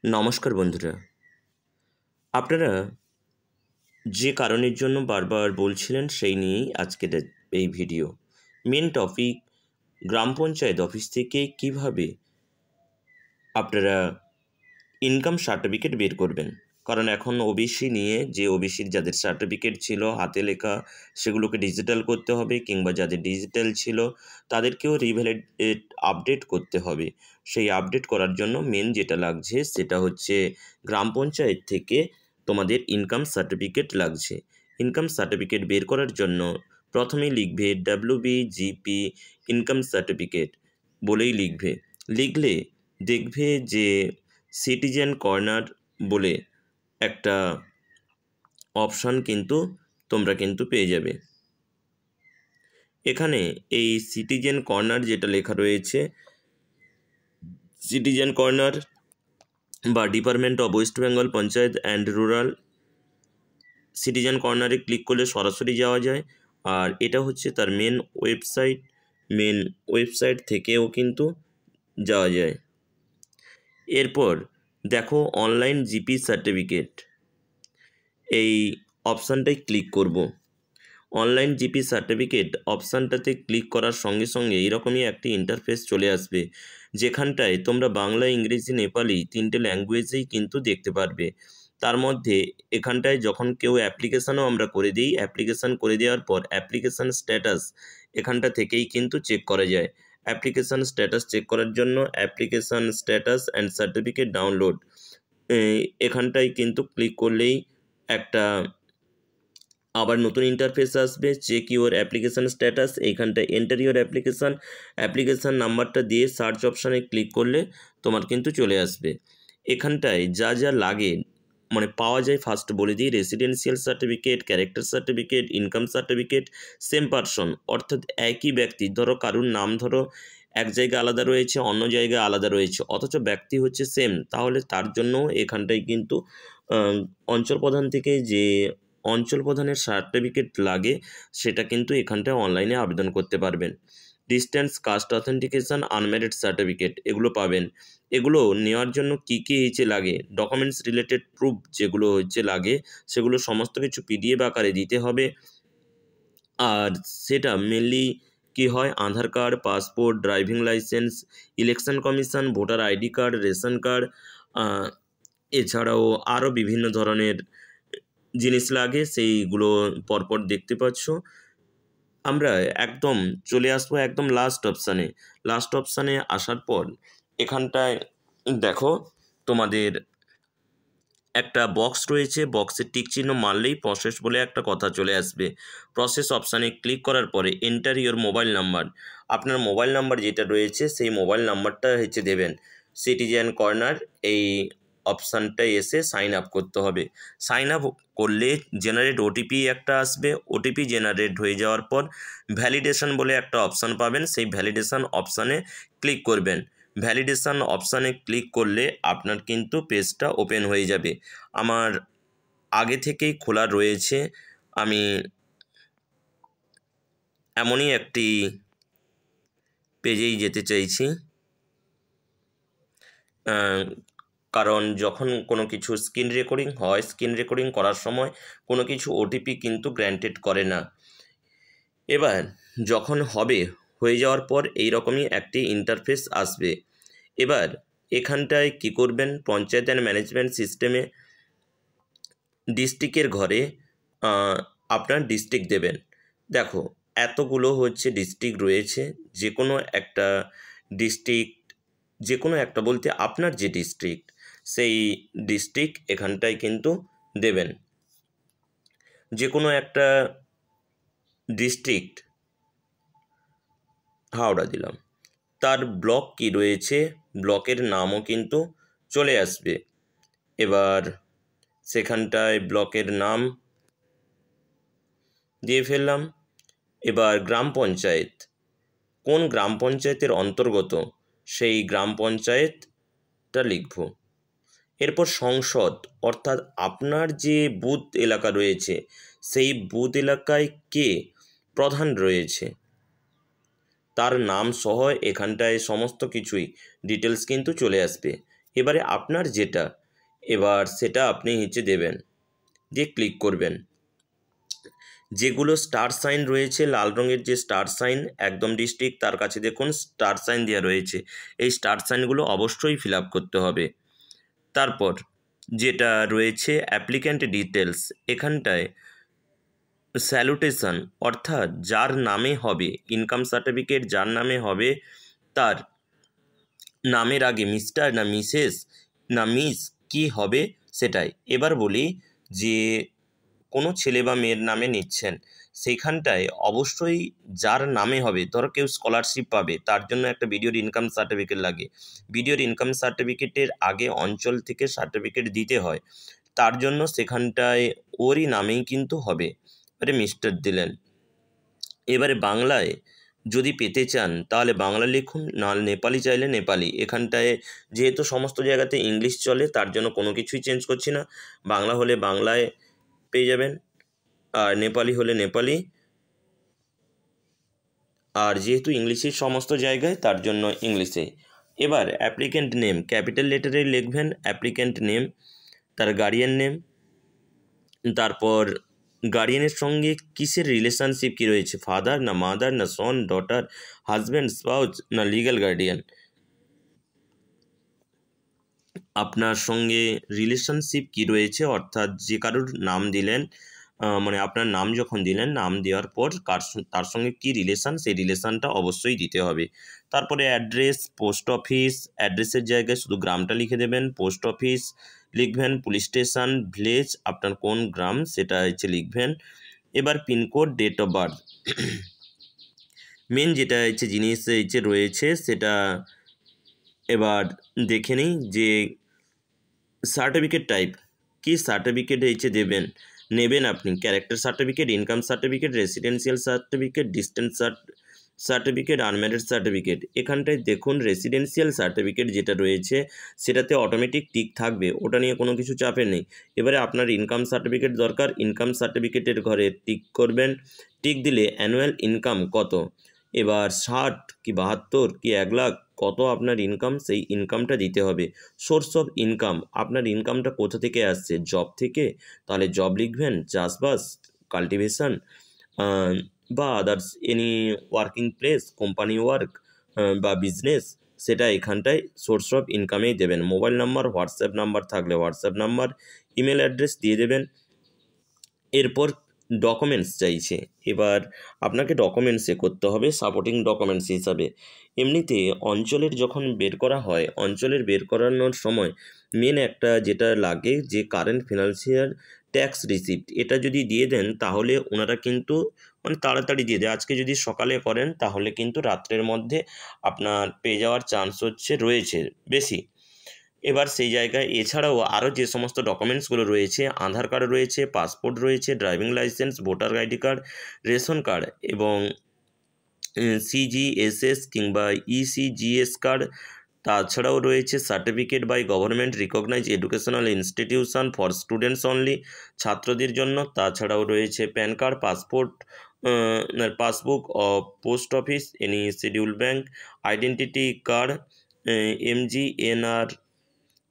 নমস্কার বন্ধুরা, আপনারা যে কারণের জন্য বারবার বলছিলেন সেই নিয়েই আজকের এই ভিডিও। মেন টপিক, গ্রাম পঞ্চায়েত অফিস থেকে কিভাবে আপনারা ইনকাম সার্টিফিকেট বের করবেন। কারণ এখন ওবিসি নিয়ে যে ওবিসির যাদের সার্টিফিকেট ছিল হাতে লেখা সেগুলোকে ডিজিটাল করতে হবে, কিংবা যাদের ডিজিটাল ছিল তাদেরকেও রিভ্যালিডেট আপডেট করতে হবে। সেই আপডেট করার জন্য মেন যেটা লাগছে সেটা হচ্ছে গ্রাম পঞ্চায়েত থেকে তোমাদের ইনকাম সার্টিফিকেট লাগছে। ইনকাম সার্টিফিকেট বের করার জন্য প্রথমেই লিখবে WBGP ইনকাম সার্টিফিকেট বলেই লিখলে দেখবে যে সিটিজেন কর্নার বলে একটা অপশান তোমরা পেয়ে যাবে। এখানে এই সিটিজেন কর্নার যেটা লেখা রয়েছে, সিটিজেন কর্নার বা department of West Bengal panchayat and rural, citizen কর্নারে ক্লিক করলে সরাসরি যাওয়া যায়। আর এটা হচ্ছে তার মেন ওয়েবসাইট থেকেও যাওয়া যায়। এরপর দেখো অনলাইন জিপি সার্টিফিকেট, এই অপশানটায় ক্লিক করব। অনলাইন জিপি সার্টিফিকেট অপশানটাতে ক্লিক করার সঙ্গে সঙ্গে এরকমই একটি ইন্টারফেস চলে আসবে, যেখানটায় তোমরা বাংলা, ইংরেজি, নেপালি 3টে ল্যাঙ্গুয়েজেই দেখতে পারবে। তার মধ্যে এখানটায় যখন কেউ অ্যাপ্লিকেশানও আমরা করে দিই, অ্যাপ্লিকেশান করে দেওয়ার পর অ্যাপ্লিকেশান স্ট্যাটাস এখানটা থেকেই চেক করা যায়। অ্যাপ্লিকেশান স্ট্যাটাস চেক করার জন্য application status and certificate download এখানটায় ক্লিক করলেই একটা আবার নতুন ইন্টারফেস আসবে। চেক ইউর অ্যাপ্লিকেশান স্ট্যাটাস, এইখানটায় এন্টার ইউর অ্যাপ্লিকেশান নাম্বারটা দিয়ে সার্চ অপশানে ক্লিক করলে তোমার চলে আসবে। এখানটায় যা যা লাগে পাওয়া যায় ফার্স্ট বলে দিই। Residential certificate, character certificate, income certificate, same person অর্থাৎ একই ব্যক্তি। ধরো কারুর নাম এক জায়গায় আলাদা রয়েছে, অন্য জায়গায় আলাদা রয়েছে, অথচ ব্যক্তি হচ্ছে সেম, তাহলে তার জন্য এখানটায় অঞ্চল প্রধান থেকে যে অঞ্চল প্রধানের সার্টিফিকেট লাগে সেটা এখানটায় অনলাইনে আবেদন করতে পারবেন। Distance, caste authentication, unmarried certificate এগুলো পাবেন। এগুলো নেওয়ার জন্য কী লাগে, ডকুমেন্টস রিলেটেড প্রুফ যেগুলো লাগে সেগুলো সমস্ত কিছু PDF আকারে দিতে হবে। আর সেটা মেনলি কি হয়, Aadhaar card, passport, driving licence, election commission, voter ID card, ration card, এছাড়াও আরও বিভিন্ন ধরনের জিনিস লাগে, সেইগুলো পরপর দেখতে পাচ্ছ। আমরা একদম চলে আসবো একদম লাস্ট অপশানে আসার পর এখানটায় দেখো তোমাদের একটা বক্স রয়েছে, বক্সের টিক চিহ্ন মারলেই প্রসেস বলে একটা কথা চলে আসবে। প্রসেস অপশানে ক্লিক করার পরে এন্টার ইওর মোবাইল নাম্বার, আপনার মোবাইল নাম্বার যেটা রয়েছে সেই মোবাইল নাম্বারটা দেবেন। সিটিজেন কর্নার এই অপশানটায় এসে সাইন আপ করতে হবে। সাইন আপ করলে জেনারেট OTP একটা আসবে। OTP জেনারেট হয়ে যাওয়ার পর ভ্যালিডেশন বলে একটা অপশান পাবেন, সেই ভ্যালিডেশন অপশানে ক্লিক করবেন। ভ্যালিডেশন অপশানে ক্লিক করলে আপনার পেজটা ওপেন হয়ে যাবে। আমার আগে থেকেই খোলা রয়েছে, আমি এমনই একটি পেজেই যেতে চাইছি। কারণ যখন কোনো কিছু স্ক্রিন রেকর্ডিং হয়, স্ক্রিন রেকর্ডিং করার সময় কোনো কিছু OTP গ্র্যান্টেড করে না। এবার যখন হয়ে যাওয়ার পর এইরকমই একটি ইন্টারফেস আসবে। এবার এখানটায় কি করবেন, পঞ্চায়েত অ্যান্ড ম্যানেজমেন্ট সিস্টেমে ডিস্ট্রিক্টের ঘরে আপনার ডিস্ট্রিক্ট দেবেন। দেখো এতগুলো ডিস্ট্রিক্ট রয়েছে, যে কোনো একটা বলতে আপনার যে ডিস্ট্রিক্ট সেই ডিস্ট্রিক্ট এখানটায় দেবেন। যে কোনো একটা ডিস্ট্রিক্ট হাওড়া দিলাম, তার ব্লক কি রয়েছে ব্লকের নামও চলে আসবে। এবার সেখানটায় ব্লকের নাম দিয়ে ফেললাম। এবার গ্রাম পঞ্চায়েত, কোন গ্রাম পঞ্চায়েতের অন্তর্গত সেই গ্রাম পঞ্চায়েতটা লিখব। এরপর সংসদ অর্থাৎ আপনার যে বুথ এলাকা রয়েছে সেই বুথ এলাকায় কে প্রধান রয়েছে তার নাম সহ এখানটায় সমস্ত কিছুই ডিটেলস চলে আসবে। এবারে আপনার যেটা, এবার সেটা আপনি দেবেন, দিয়ে ক্লিক করবেন। যেগুলো স্টার সাইন রয়েছে, লাল রঙের যে স্টার সাইন একদম ডিস্ট্রিক্ট, তার কাছে দেখুন স্টার সাইন দেওয়া রয়েছে, এই স্টার সাইনগুলো অবশ্যই ফিল আপ করতে হবে। তারপর যেটা রয়েছে অ্যাপ্লিক্যান্ট ডিটেলস, এখানটায় স্যালুটেশন অর্থাৎ যার নামে হবে ইনকাম সার্টিফিকেট, যার নামে হবে তার নামের আগে মিস্টার না মিসেস না মিস কি হবে সেটাই। এবার বলি যে কোনো ছেলে বা মেয়ের নামে নিচ্ছেন, সেইখানটায় অবশ্যই যার নামে হবে, ধরো কেউ স্কলারশিপ পাবে, তার জন্য একটা বিডিওর ইনকাম সার্টিফিকেট লাগে। বিডিওর ইনকাম সার্টিফিকেটের আগে অঞ্চল থেকে সার্টিফিকেট দিতে হয়, তার জন্য সেখানটায় ওরই নামেই কিন্তু হবে। এবারে মিস্টার দিলেন। এবারে বাংলায় যদি পেতে চান তাহলে বাংলা লিখুন, না নেপালি চাইলে নেপালি। এখানটায় যেহেতু সমস্ত জায়গাতে ইংলিশ চলে, তার জন্য কোনো কিছুই চেঞ্জ করছি না। বাংলা হলে বাংলায় পেয়ে যাবেন, আর নেপালি হলে নেপালি। আর যেহেতু ইংলিশের সমস্ত জায়গায়, তার জন্য ইংলিশে। এবার অ্যাপ্লিক্যান্ট নেম ক্যাপিটাল লেটারে লিখবেন, অ্যাপ্লিক্যান্ট নেম, তার গার্ডিয়ান নেম, তারপর গার্ডিয়ানের সঙ্গে কিসের রিলেশনশিপ কী রয়েছে, ফাদার না মাদার না সন ডটার, হাজব্যান্ড স্পাউস না লিগ্যাল গার্ডিয়ান। আপনার সঙ্গে রিলেশনশিপ কী রয়েছে, অর্থাৎ যে কারোর নাম দিলেন, মানে আপনার নাম যখন দিলেন, নাম দেওয়ার পর তার সঙ্গে কী রিলেশান, সেই রিলেশানটা অবশ্যই দিতে হবে। তারপরে অ্যাড্রেস, পোস্ট অফিস, অ্যাড্রেসের জায়গায় শুধু গ্রামটা লিখে দেবেন, পোস্ট অফিস লিখবেন, পুলিশ স্টেশন, ভিলেজ, আপনার কোন গ্রাম সেটা লিখবেন। এবার pincode, date of birth, main যেটা জিনিস রয়েছে সেটা এবার দেখে নিই যে সার্টিফিকেট টাইপ কি সার্টিফিকেট নেবেন আপনি। Character certificate, income certificate, residential certificate, distance certificate, unmarried certificate. এখানটায় দেখুন রেসিডেন্সিয়াল সার্টিফিকেট যেটা রয়েছে সেটাতে অটোমেটিক টিক থাকবে, ওটা নিয়ে কোনো কিছু চাপের নেই। এবারে আপনার ইনকাম সার্টিফিকেট দরকার, ইনকাম সার্টিফিকেটের ঘরে টিক করবেন। টিক দিলে অ্যানুয়াল ইনকাম কত, এবার 60 কি 72 কি 1 লাখ কত আপনার ইনকাম, সেই ইনকামটা দিতে হবে। সোর্স অফ ইনকাম, আপনার ইনকামটা কোথা থেকে আসছে, জব থেকে, তাহলে জব লিখবেন, চাষবাস, কাল্টিভেশন বা others any working place, company work বা বিজনেস, সেটা এখানটায় সোর্স অফ ইনকামেই দেবেন। মোবাইল নাম্বার, হোয়াটসঅ্যাপ নাম্বার থাকলে হোয়াটসঅ্যাপ নাম্বার, ইমেল অ্যাড্রেস দিয়ে দেবেন। এরপর ডকুমেন্টস চাইছে, এবার আপনাকে ডকুমেন্টসে করতে হবে সাপোর্টিং ডকুমেন্টস হিসাবে। এমনিতে অঞ্চলের যখন বের করা হয়, অঞ্চলের বের করানোর সময় মেন একটা যেটা লাগে যে কারেন্ট ফিনান্সিয়াল ট্যাক্স রিসিপ্ট, এটা যদি দিয়ে দেন তাহলে ওনারা কিন্তু মানে তাড়াতাড়ি দিয়ে দেয়। আজকে যদি সকালে করেন তাহলে কিন্তু রাত্রের মধ্যে আপনার পেয়ে যাওয়ার চান্স রয়েছে বেশি। এবার সেই জায়গায় এছাড়াও আরও যে সমস্ত ডকুমেন্টসগুলো রয়েছে, আধার কার্ড রয়েছে, পাসপোর্ট রয়েছে, driving licence, voter ID card, ration card এবং সিজিএসএস কিংবা ইসিজিএস কার্ড, তাছাড়াও রয়েছে certificate by government recognise educational institution for students only, ছাত্রদের জন্য। তাছাড়াও রয়েছে PAN card, passbook of post office, any schedule bank, identity card, এমজিএনআর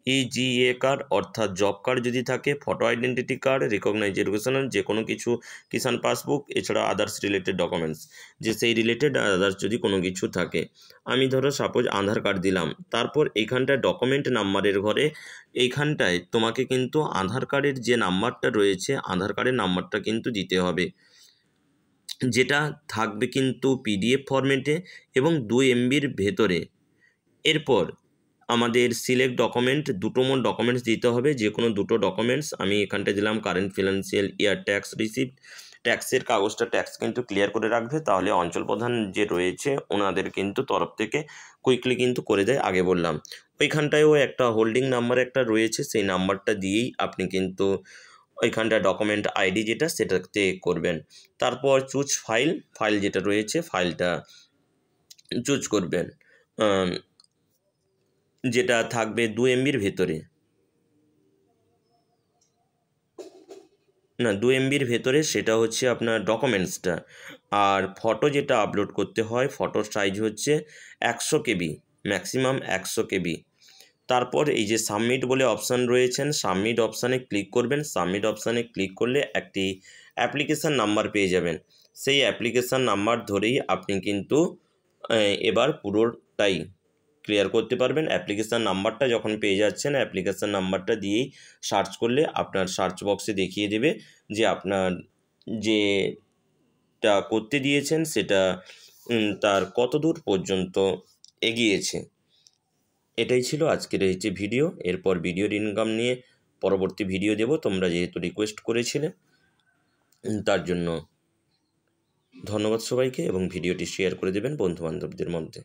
ইজিএ card অর্থাৎ job card যদি থাকে, photo identity card, recognise educational যে কোনো কিছু, কিষাণ পাসবুক, এছাড়া আদার্স রিলেটেড ডকুমেন্টস, যে সেই রিলেটেড আদার্স যদি কোনো কিছু থাকে। আমি ধরো সাপোজ আধার কার্ড দিলাম, তারপর এইখানটায় ডকুমেন্ট নাম্বারের ঘরে এইখানটায় তোমাকে কিন্তু আধার কার্ডের যে নাম্বারটা রয়েছে, আধার কার্ডের নাম্বারটা কিন্তু দিতে হবে, যেটা থাকবে কিন্তু পিডিএফ ফরম্যাটে এবং 2 MBর ভেতরে। এরপর আমাদের সিলেক্ট ডকুমেন্ট, দুটো মোট ডকুমেন্টস দিতে হবে, যে কোনো দুটো ডকুমেন্টস। আমি এখানটা দিলাম current financial year tax receipt, ট্যাক্সের কাগজটা ট্যাক্স কিন্তু ক্লিয়ার করে রাখবে, তাহলে অঞ্চল প্রধান যে রয়েছে ওনাদের কিন্তু তরফ থেকে কুইকলি কিন্তু করে দেয়, আগে বললাম। ওইখানটায়ও একটা হোল্ডিং নাম্বার একটা রয়েছে, সেই নাম্বারটা দিয়েই আপনি কিন্তু ওইখানটা ডকুমেন্ট আইডি যেটা সেটাতে করবেন। তারপর চুজ ফাইল যেটা রয়েছে ফাইলটা চুজ করবেন, যেটা থাকবে 2 MBর ভেতরে, না 2 MBর ভেতরে, সেটা হচ্ছে আপনার ডকুমেন্টসটা। আর ফটো যেটা আপলোড করতে হয়, ফটোর সাইজ হচ্ছে 100 KB, ম্যাক্সিমাম 100 KB। তারপর এই যে সাবমিট বলে অপশান রয়েছেন, সাবমিট অপশানে ক্লিক করবেন। সাবমিট অপশানে ক্লিক করলে একটি অ্যাপ্লিকেশান নাম্বার পেয়ে যাবেন। সেই অ্যাপ্লিকেশান নাম্বার ধরেই আপনি কিন্তু এবার পুরোটাই ক্লিয়ার করতে পারবেন। অ্যাপ্লিকেশান নাম্বারটা যখন পেয়ে যাচ্ছেন, অ্যাপ্লিকেশান নাম্বারটা দিয়েই সার্চ করলে আপনার সার্চ বক্সে দেখিয়ে দেবে যে আপনার যেটা করতে দিয়েছেন সেটা তার কত দূর পর্যন্ত এগিয়েছে। এটাই ছিল আজকের এই যে ভিডিও। এরপর ভিডিওর ইনকাম নিয়ে পরবর্তী ভিডিও দেব, তোমরা যেহেতু রিকোয়েস্ট করেছিলে তার জন্য ধন্যবাদ সবাইকে, এবং ভিডিওটি শেয়ার করে দেবেন বন্ধুবান্ধবদের মধ্যে।